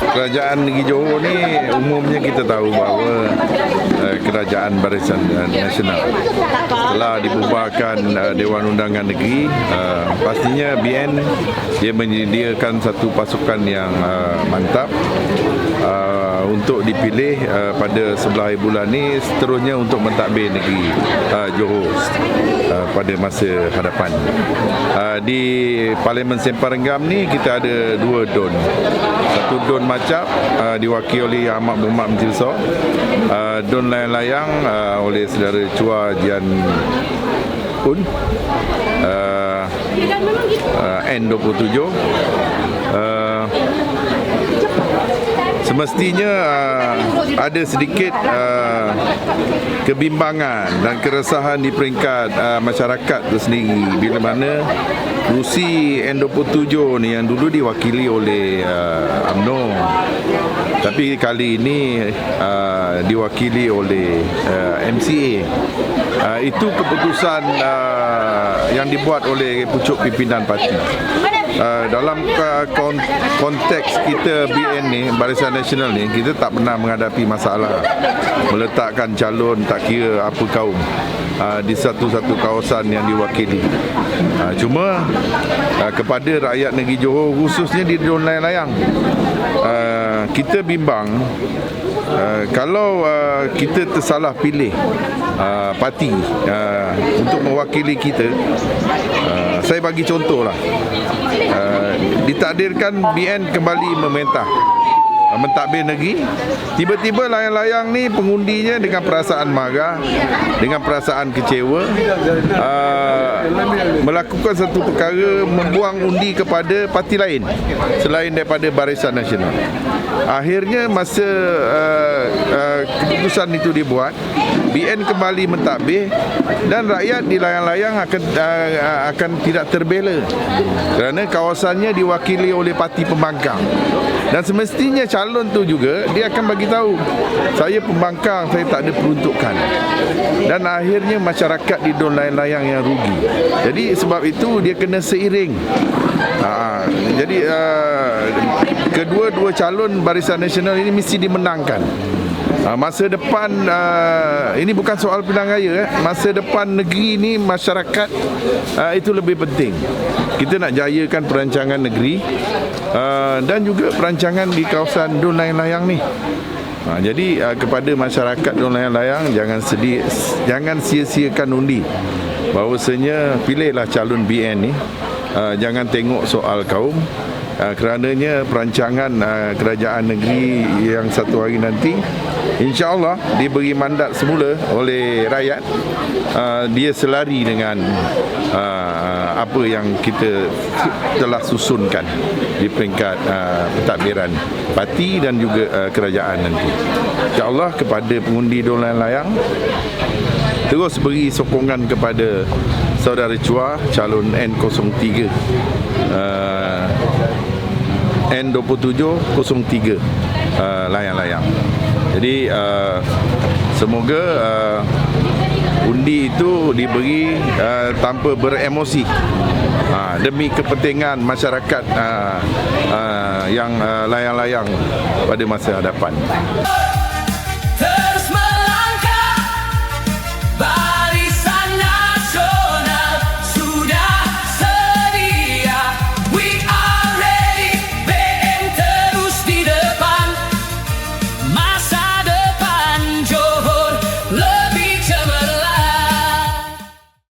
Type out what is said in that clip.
Kerajaan Negeri Johor ni umumnya kita tahu bahawa Kerajaan Barisan Nasional telah dibubarkan Dewan Undangan Negeri. Pastinya BN dia menyediakan satu pasukan yang mantap untuk dipilih pada 11 bulan ni, seterusnya untuk mentadbir negeri Johor pada masa hadapan. Di Parlimen Sempang Renggam ni kita ada 2 Don. Satu Don Macap diwakili oleh Ahmad Muhammad Menteri Besar, Don Layang-Layang oleh saudara Chua Jian Pun, N27. Semestinya ada sedikit kebimbangan dan keresahan di peringkat masyarakat itu sendiri, bila mana kerusi N27 ni yang dulu diwakili oleh UMNO, tapi kali ini diwakili oleh MCA. Itu keputusan yang dibuat oleh pucuk pimpinan parti. Dalam konteks kita BN ni, Barisan Nasional ni, kita tak pernah menghadapi masalah meletakkan calon tak kira apa kaum di satu-satu kawasan yang diwakili. Cuma kepada rakyat negeri Johor, khususnya di Don Layang-Layang, kita bimbang kalau kita tersalah pilih parti untuk mewakili kita. Saya bagi contohlah, ditakdirkan BN kembali memerintah mentadbir negeri, tiba-tiba Layang-Layang ni pengundinya dengan perasaan marah, dengan perasaan kecewa, melakukan satu perkara, membuang undi kepada parti lain selain daripada Barisan Nasional. Akhirnya masa keputusan itu dibuat, BN kembali mentadbir dan rakyat di Layang-Layang akan tidak terbela kerana kawasannya diwakili oleh parti pembangkang. Dan semestinya calon tu juga dia akan bagi tahu, saya pembangkang, saya tak ada peruntukan. Dan akhirnya masyarakat di Don Layang-Layang yang rugi. Jadi sebab itu dia kena seiring. Jadi kedua-dua calon Barisan Nasional ini mesti dimenangkan. Masa depan ini bukan soal pilihan raya, masa depan negeri ini, masyarakat itu lebih penting. Kita nak jayakan perancangan negeri dan juga perancangan di kawasan Don Layang-Layang ni. Jadi kepada masyarakat Don Layang-Layang, jangan sia-siakan undi. Bahawasanya pilihlah calon BN ni, jangan tengok soal kaum. Kerananya perancangan kerajaan negeri yang satu hari nanti, insya-Allah diberi mandat semula oleh rakyat, dia selari dengan apa yang kita telah susunkan di peringkat pentadbiran parti dan juga kerajaan nanti. Insya-Allah kepada pengundi Don Layang-Layang, terus beri sokongan kepada saudara Chua, calon N03, N2703 Layang-Layang. Jadi semoga undi itu diberi tanpa beremosi, demi kepentingan masyarakat yang Layang-Layang pada masa hadapan. Terus melangkah